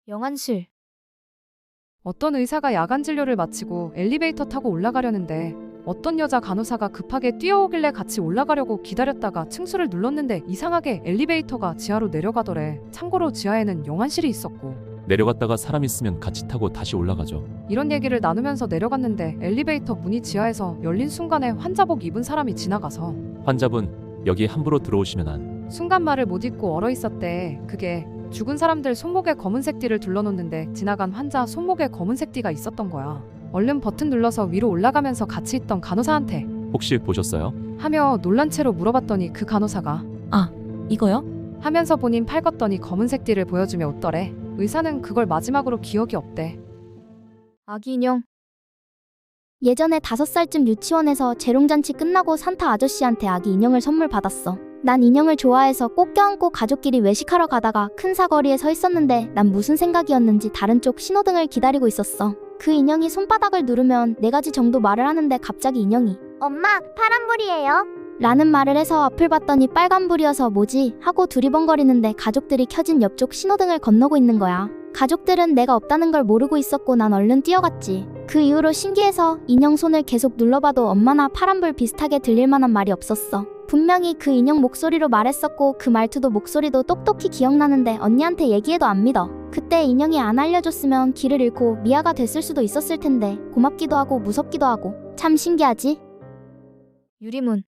영안실. 어떤 의사가 야간 진료를 마치고 엘리베이터 타고 올라가려는데 어떤 여자 간호사가 급하게 뛰어오길래 같이 올라가려고 기다렸다가 층수를 눌렀는데 이상하게 엘리베이터가 지하로 내려가더래. 참고로 지하에는 영안실이 있었고. 내려갔다가 사람 있으면 같이 타고 다시 올라가죠. 이런 얘기를 나누면서 내려갔는데 엘리베이터 문이 지하에서 열린 순간에 환자복 입은 사람이 지나가서 환자분, 여기 함부로 들어오시면 안. 순간 말을 못 잇고 얼어 있었대. 그게 죽은 사람들 손목에 검은색 띠를 둘러놓는데 지나간 환자 손목에 검은색 띠가 있었던 거야. 얼른 버튼 눌러서 위로 올라가면서 같이 있던 간호사한테 혹시 보셨어요? 하며 놀란 채로 물어봤더니 그 간호사가 이거요? 하면서 본인 팔 걷더니 검은색 띠를 보여주며 웃더래. 의사는 그걸 마지막으로 기억이 없대. 아기 인형. 예전에 5살쯤 유치원에서 재롱잔치 끝나고 산타 아저씨한테 아기 인형을 선물 받았어. 난 인형을 좋아해서 꼭 껴안고 가족끼리 외식하러 가다가 큰 사거리에 서 있었는데 난 무슨 생각이었는지 다른 쪽 신호등을 기다리고 있었어. 그 인형이 손바닥을 누르면 4가지 정도 말을 하는데 갑자기 인형이 엄마, 파란불이에요 라는 말을 해서 앞을 봤더니 빨간불이어서 뭐지? 하고 두리번거리는데 가족들이 켜진 옆쪽 신호등을 건너고 있는 거야. 가족들은 내가 없다는 걸 모르고 있었고 난 얼른 뛰어갔지. 그 이후로 신기해서 인형 손을 계속 눌러봐도 엄마나 파란불 비슷하게 들릴 만한 말이 없었어. 분명히 그 인형 목소리로 말했었고 그 말투도 목소리도 똑똑히 기억나는데 언니한테 얘기해도 안 믿어. 그때 인형이 안 알려줬으면 길을 잃고 미아가 됐을 수도 있었을 텐데 고맙기도 하고 무섭기도 하고 참 신기하지? 유리문.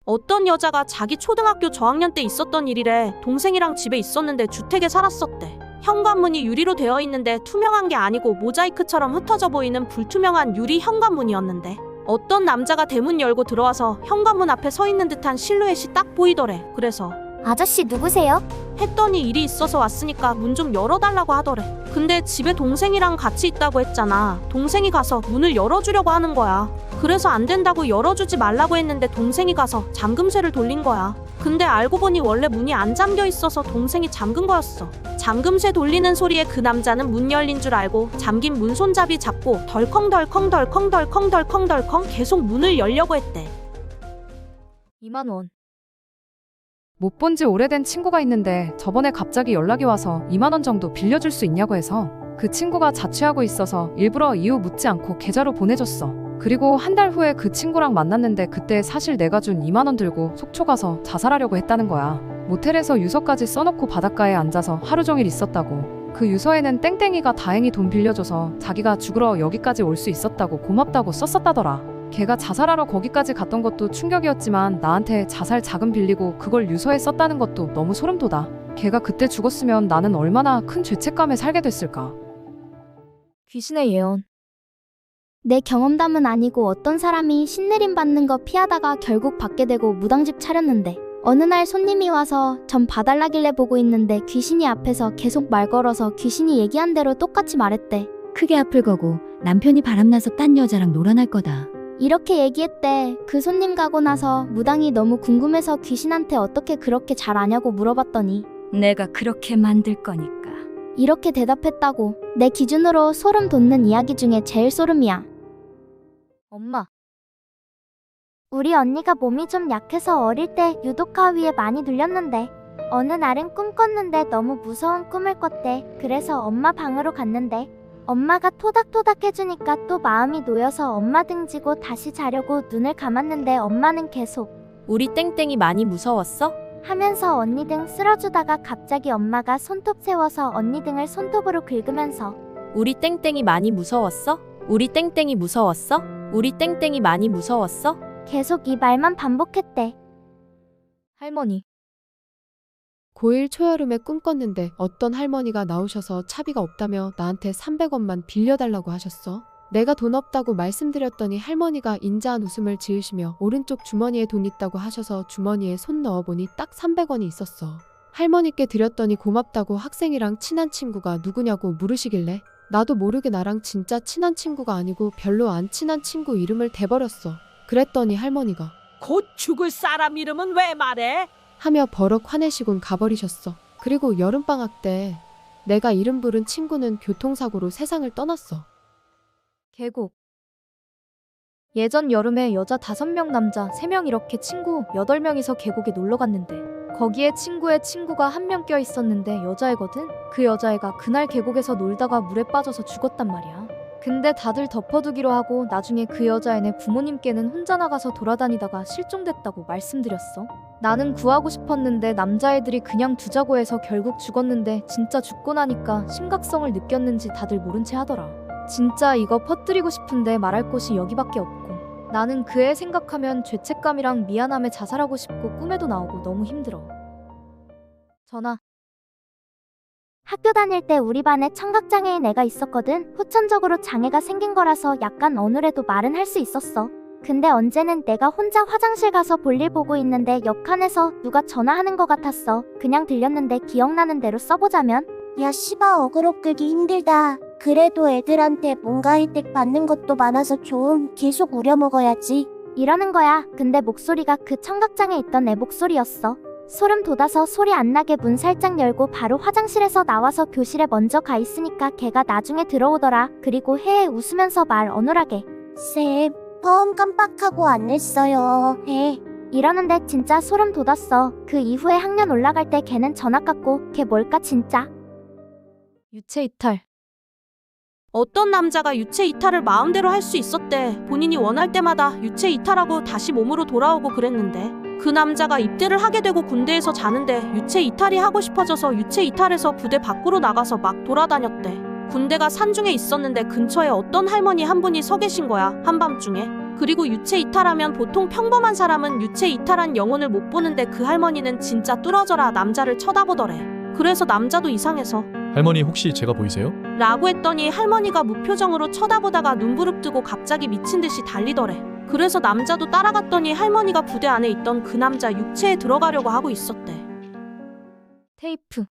어떤 여자가 자기 초등학교 저학년 때 있었던 일이래. 동생이랑 집에 있었는데 주택에 살았었대. 현관문이 유리로 되어 있는데 투명한 게 아니고 모자이크처럼 흩어져 보이는 불투명한 유리 현관문이었는데 어떤 남자가 대문 열고 들어와서 현관문 앞에 서 있는 듯한 실루엣이 딱 보이더래. 그래서 아저씨 누구세요? 했더니 일이 있어서 왔으니까 문 좀 열어달라고 하더래. 근데 집에 동생이랑 같이 있다고 했잖아. 동생이 가서 문을 열어주려고 하는 거야. 그래서 안 된다고 열어주지 말라고 했는데 동생이 가서 잠금쇠를 돌린 거야. 근데 알고 보니 원래 문이 안 잠겨 있어서 동생이 잠근 거였어. 잠금쇠 돌리는 소리에 그 남자는 문 열린 줄 알고 잠긴 문 손잡이 잡고 덜컹덜컹 계속 문을 열려고 했대. 2만 원. 못 본 지 오래된 친구가 있는데 저번에 갑자기 연락이 와서 2만 원 정도 빌려줄 수 있냐고 해서 그 친구가 자취하고 있어서 일부러 이유 묻지 않고 계좌로 보내줬어. 그리고 한 달 후에 그 친구랑 만났는데 그때 사실 내가 준 2만 원 들고 속초 가서 자살하려고 했다는 거야. 모텔에서 유서까지 써놓고 바닷가에 앉아서 하루 종일 있었다고. 그 유서에는 땡땡이가 다행히 돈 빌려줘서 자기가 죽으러 여기까지 올 수 있었다고 고맙다고 썼었다더라. 걔가 자살하러 거기까지 갔던 것도 충격이었지만 나한테 자살 자금 빌리고 그걸 유서에 썼다는 것도 너무 소름 돋아. 걔가 그때 죽었으면 나는 얼마나 큰 죄책감에 살게 됐을까. 귀신의 예언. 내 경험담은 아니고 어떤 사람이 신내림 받는 거 피하다가 결국 받게 되고 무당집 차렸는데 어느 날 손님이 와서 전 봐달라길래 보고 있는데 귀신이 앞에서 계속 말 걸어서 귀신이 얘기한 대로 똑같이 말했대. 크게 아플 거고 남편이 바람나서 딴 여자랑 놀아날 거다. 이렇게 얘기했대. 그 손님 가고 나서 무당이 너무 궁금해서 귀신한테 어떻게 그렇게 잘 아냐고 물어봤더니 내가 그렇게 만들 거니까. 이렇게 대답했다고. 내 기준으로 소름 돋는 이야기 중에 제일 소름이야. 엄마. 우리 언니가 몸이 좀 약해서 어릴 때 유독가 위에 많이 눌렸는데 어느 날은 꿈 꿨는데 너무 무서운 꿈을 꿨대. 그래서 엄마 방으로 갔는데 엄마가 토닥토닥 해주니까 또 마음이 놓여서 엄마 등지고 다시 자려고 눈을 감았는데 엄마는 계속 우리 땡땡이 많이 무서웠어? 하면서 언니 등 쓸어주다가 갑자기 엄마가 손톱 세워서 언니 등을 손톱으로 긁으면서 우리 땡땡이 많이 무서웠어? 우리 땡땡이 무서웠어? 우리 땡땡이 많이 무서웠어? 계속 이 말만 반복했대. 할머니. 고1 초여름에 꿈 꿨는데 어떤 할머니가 나오셔서 차비가 없다며 나한테 300원만 빌려달라고 하셨어. 내가 돈 없다고 말씀드렸더니 할머니가 인자한 웃음을 지으시며 오른쪽 주머니에 돈 있다고 하셔서 주머니에 손 넣어보니 딱 300원이 있었어. 할머니께 드렸더니 고맙다고 학생이랑 친한 친구가 누구냐고 물으시길래 나도 모르게 나랑 진짜 친한 친구가 아니고 별로 안 친한 친구 이름을 대버렸어. 그랬더니 할머니가 곧 죽을 사람 이름은 왜 말해? 하며 버럭 화내시곤 가버리셨어. 그리고 여름방학 때 내가 이름 부른 친구는 교통사고로 세상을 떠났어. 계곡. 예전 여름에 여자 5명 남자 3명 이렇게 친구 8명이서 계곡에 놀러 갔는데 거기에 친구의 친구가 한 명 껴 있었는데 여자애거든? 그 여자애가 그날 계곡에서 놀다가 물에 빠져서 죽었단 말이야. 근데 다들 덮어두기로 하고 나중에 그 여자애네 부모님께는 혼자 나가서 돌아다니다가 실종됐다고 말씀드렸어. 나는 구하고 싶었는데 남자애들이 그냥 두자고 해서 결국 죽었는데 진짜 죽고 나니까 심각성을 느꼈는지 다들 모른 채 하더라. 진짜 이거 퍼뜨리고 싶은데 말할 곳이 여기밖에 없고 나는 그 애 생각하면 죄책감이랑 미안함에 자살하고 싶고 꿈에도 나오고 너무 힘들어. 전화. 학교 다닐 때 우리 반에 청각장애인 애가 있었거든. 후천적으로 장애가 생긴 거라서 약간 어눌해도 말은 할 수 있었어. 근데 언제는 내가 혼자 화장실 가서 볼일 보고 있는데 옆칸에서 누가 전화하는 거 같았어. 그냥 들렸는데 기억나는 대로 써보자면 야 씨바 어그로 끌기 힘들다. 그래도 애들한테 뭔가 혜택 받는 것도 많아서 좀 계속 우려먹어야지. 이러는 거야. 근데 목소리가 그 청각장애 있던 애 목소리였어. 소름 돋아서 소리 안 나게 문 살짝 열고 바로 화장실에서 나와서 교실에 먼저 가 있으니까 걔가 나중에 들어오더라. 그리고 헤헤 웃으면서 말 어눌하게 쌤, 포함 깜빡하고 안 냈어요. 이러는데 진짜 소름 돋았어. 그 이후에 학년 올라갈 때 걔는 전학 갔고 걔 뭘까 진짜. 유체 이탈. 어떤 남자가 유체 이탈을 마음대로 할 수 있었대. 본인이 원할 때마다 유체 이탈하고 다시 몸으로 돌아오고 그랬는데 그 남자가 입대를 하게 되고 군대에서 자는데 유체 이탈이 하고 싶어져서 유체 이탈해서 부대 밖으로 나가서 막 돌아다녔대. 군대가 산중에 있었는데 근처에 어떤 할머니 한 분이 서 계신 거야, 한밤중에. 그리고 유체 이탈하면 보통 평범한 사람은 유체 이탈한 영혼을 못 보는데 그 할머니는 진짜 뚫어져라 남자를 쳐다보더래. 그래서 남자도 이상해서 할머니 혹시 제가 보이세요? 라고 했더니 할머니가 무표정으로 쳐다보다가 눈부릅 뜨고 갑자기 미친 듯이 달리더래. 그래서 남자도 따라갔더니 할머니가 부대 안에 있던 그 남자 육체에 들어가려고 하고 있었대. 테이프.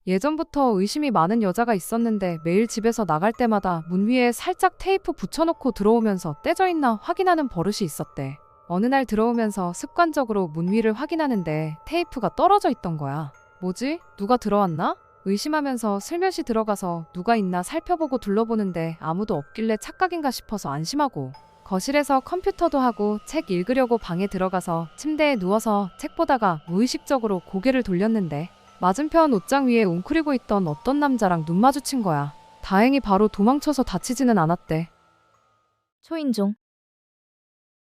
예전부터 의심이 많은 여자가 있었는데 매일 집에서 나갈 때마다 문 위에 살짝 테이프 붙여놓고 들어오면서 떼져 있나 확인하는 버릇이 있었대. 어느 날 들어오면서 습관적으로 문 위를 확인하는데 테이프가 떨어져 있던 거야. 뭐지? 누가 들어왔나? 의심하면서 슬며시 들어가서 누가 있나 살펴보고 둘러보는데 아무도 없길래 착각인가 싶어서 안심하고 거실에서 컴퓨터도 하고 책 읽으려고 방에 들어가서 침대에 누워서 책 보다가 무의식적으로 고개를 돌렸는데 맞은편 옷장 위에 웅크리고 있던 어떤 남자랑 눈 마주친 거야. 다행히 바로 도망쳐서 다치지는 않았대. 초인종.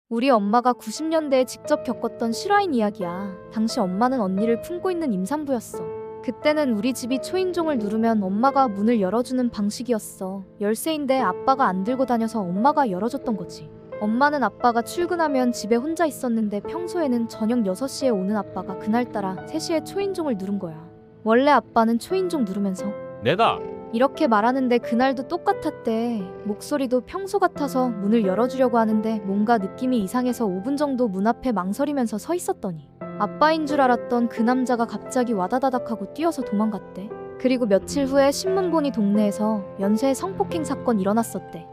우리 엄마가 90년대에 직접 겪었던 실화인 이야기야. 당시 엄마는 언니를 품고 있는 임산부였어. 그때는 우리 집이 초인종을 누르면 엄마가 문을 열어주는 방식이었어. 열쇠인데 아빠가 안 들고 다녀서 엄마가 열어줬던 거지. 엄마는 아빠가 출근하면 집에 혼자 있었는데 평소에는 저녁 6시에 오는 아빠가 그날따라 3시에 초인종을 누른 거야. 원래 아빠는 초인종 누르면서 내다. 이렇게 말하는데 그날도 똑같았대. 목소리도 평소 같아서 문을 열어주려고 하는데 뭔가 느낌이 이상해서 5분 정도 문 앞에 망설이면서 서 있었더니 아빠인 줄 알았던 그 남자가 갑자기 와다다닥 하고 뛰어서 도망갔대. 그리고 며칠 후에 신문 보니 동네에서 연쇄 성폭행 사건 일어났었대.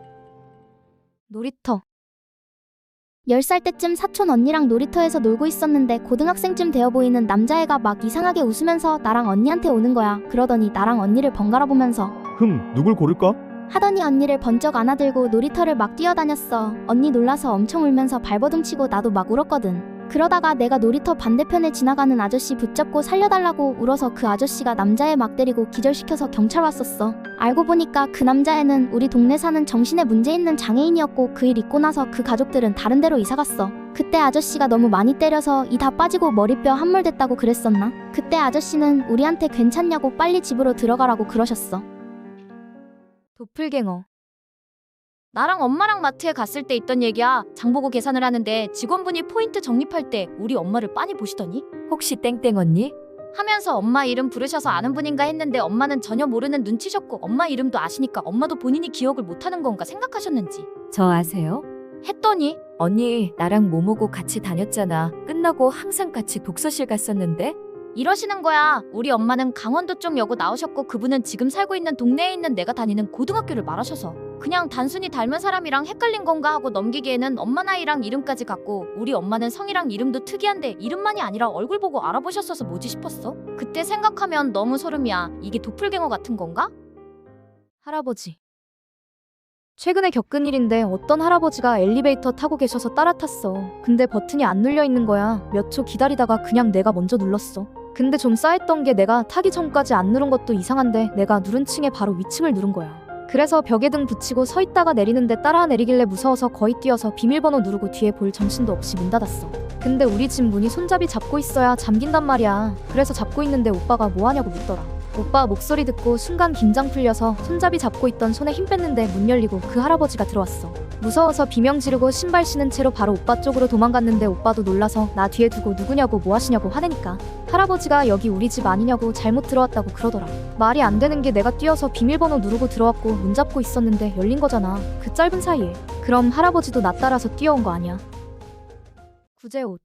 놀이터. 10살 때쯤 사촌 언니랑 놀이터에서 놀고 있었는데 고등학생쯤 되어 보이는 남자애가 막 이상하게 웃으면서 나랑 언니한테 오는 거야. 그러더니 나랑 언니를 번갈아 보면서 누굴 고를까? 하더니 언니를 번쩍 안아들고 놀이터를 막 뛰어다녔어. 언니 놀라서 엄청 울면서 발버둥 치고 나도 막 울었거든. 그러다가 내가 놀이터 반대편에 지나가는 아저씨 붙잡고 살려달라고 울어서 그 아저씨가 남자애 막 때리고 기절시켜서 경찰 왔었어. 알고 보니까 그 남자애는 우리 동네 사는 정신에 문제 있는 장애인이었고 그 일 있고 나서 그 가족들은 다른 데로 이사갔어. 그때 아저씨가 너무 많이 때려서 이 다 빠지고 머리뼈 함몰됐다고 그랬었나? 그때 아저씨는 우리한테 괜찮냐고 빨리 집으로 들어가라고 그러셨어. 도플갱어. 나랑 엄마랑 마트에 갔을 때 있던 얘기야. 장보고 계산을 하는데 직원분이 포인트 적립할 때 우리 엄마를 빤히 보시더니 혹시 땡땡 언니? 하면서 엄마 이름 부르셔서 아는 분인가 했는데 엄마는 전혀 모르는 눈치셨고 엄마 이름도 아시니까 엄마도 본인이 기억을 못하는 건가 생각하셨는지 저 아세요? 했더니 언니 나랑 모모고 같이 다녔잖아. 끝나고 항상 같이 독서실 갔었는데? 이러시는 거야. 우리 엄마는 강원도 쪽 여고 나오셨고 그분은 지금 살고 있는 동네에 있는 내가 다니는 고등학교를 말하셔서 그냥 단순히 닮은 사람이랑 헷갈린 건가 하고 넘기기에는 엄마 나이랑 이름까지 같고 우리 엄마는 성이랑 이름도 특이한데 이름만이 아니라 얼굴 보고 알아보셨어서 뭐지 싶었어. 그때 생각하면 너무 소름이야. 이게 도플갱어 같은 건가? 할아버지. 최근에 겪은 일인데 어떤 할아버지가 엘리베이터 타고 계셔서 따라 탔어. 근데 버튼이 안 눌려 있는 거야. 몇 초 기다리다가 그냥 내가 먼저 눌렀어. 근데 좀 싸했던 게 내가 타기 전까지 안 누른 것도 이상한데 내가 누른 층에 바로 위층을 누른 거야. 그래서 벽에 등 붙이고 서 있다가 내리는데 따라 내리길래 무서워서 거의 뛰어서 비밀번호 누르고 뒤에 볼 정신도 없이 문 닫았어. 근데 우리 집 문이 손잡이 잡고 있어야 잠긴단 말이야. 그래서 잡고 있는데 오빠가 뭐 하냐고 묻더라. 오빠 목소리 듣고 순간 긴장 풀려서 손잡이 잡고 있던 손에 힘 뺐는데 문 열리고 그 할아버지가 들어왔어. 무서워서 비명 지르고 신발 신은 채로 바로 오빠 쪽으로 도망갔는데 오빠도 놀라서 나 뒤에 두고 누구냐고 뭐 하시냐고 화내니까 할아버지가 여기 우리 집 아니냐고 잘못 들어왔다고 그러더라. 말이 안 되는 게 내가 뛰어서 비밀번호 누르고 들어왔고 문 잡고 있었는데 열린 거잖아. 그 짧은 사이에. 그럼 할아버지도 나 따라서 뛰어온 거 아니야? 구제옷.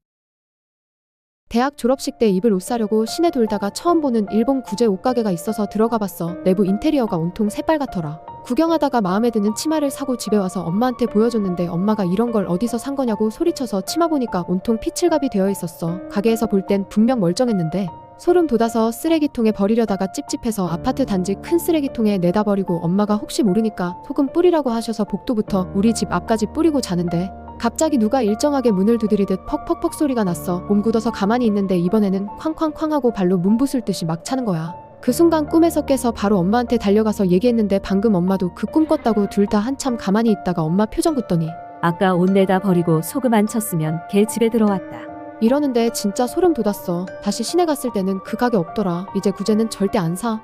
대학 졸업식 때 입을 옷 사려고 시내 돌다가 처음 보는 일본 구제 옷가게가 있어서 들어가 봤어. 내부 인테리어가 온통 새빨갛더라. 구경하다가 마음에 드는 치마를 사고 집에 와서 엄마한테 보여줬는데 엄마가 이런 걸 어디서 산 거냐고 소리쳐서 치마 보니까 온통 피칠갑이 되어 있었어. 가게에서 볼 땐 분명 멀쩡했는데 소름 돋아서 쓰레기통에 버리려다가 찝찝해서 아파트 단지 큰 쓰레기통에 내다 버리고 엄마가 혹시 모르니까 소금 뿌리라고 하셔서 복도부터 우리 집 앞까지 뿌리고 자는데 갑자기 누가 일정하게 문을 두드리듯 퍽퍽퍽 소리가 났어. 몸 굳어서 가만히 있는데 이번에는 쾅쾅쾅 하고 발로 문 부술 듯이 막 차는 거야. 그 순간 꿈에서 깨서 바로 엄마한테 달려가서 얘기했는데 방금 엄마도 그 꿈 꿨다고 둘 다 한참 가만히 있다가 엄마 표정 굳더니 아까 옷 내다 버리고 소금 안 쳤으면 걔 집에 들어왔다. 이러는데 진짜 소름 돋았어. 다시 시내 갔을 때는 그 가게 없더라. 이제 구제는 절대 안 사.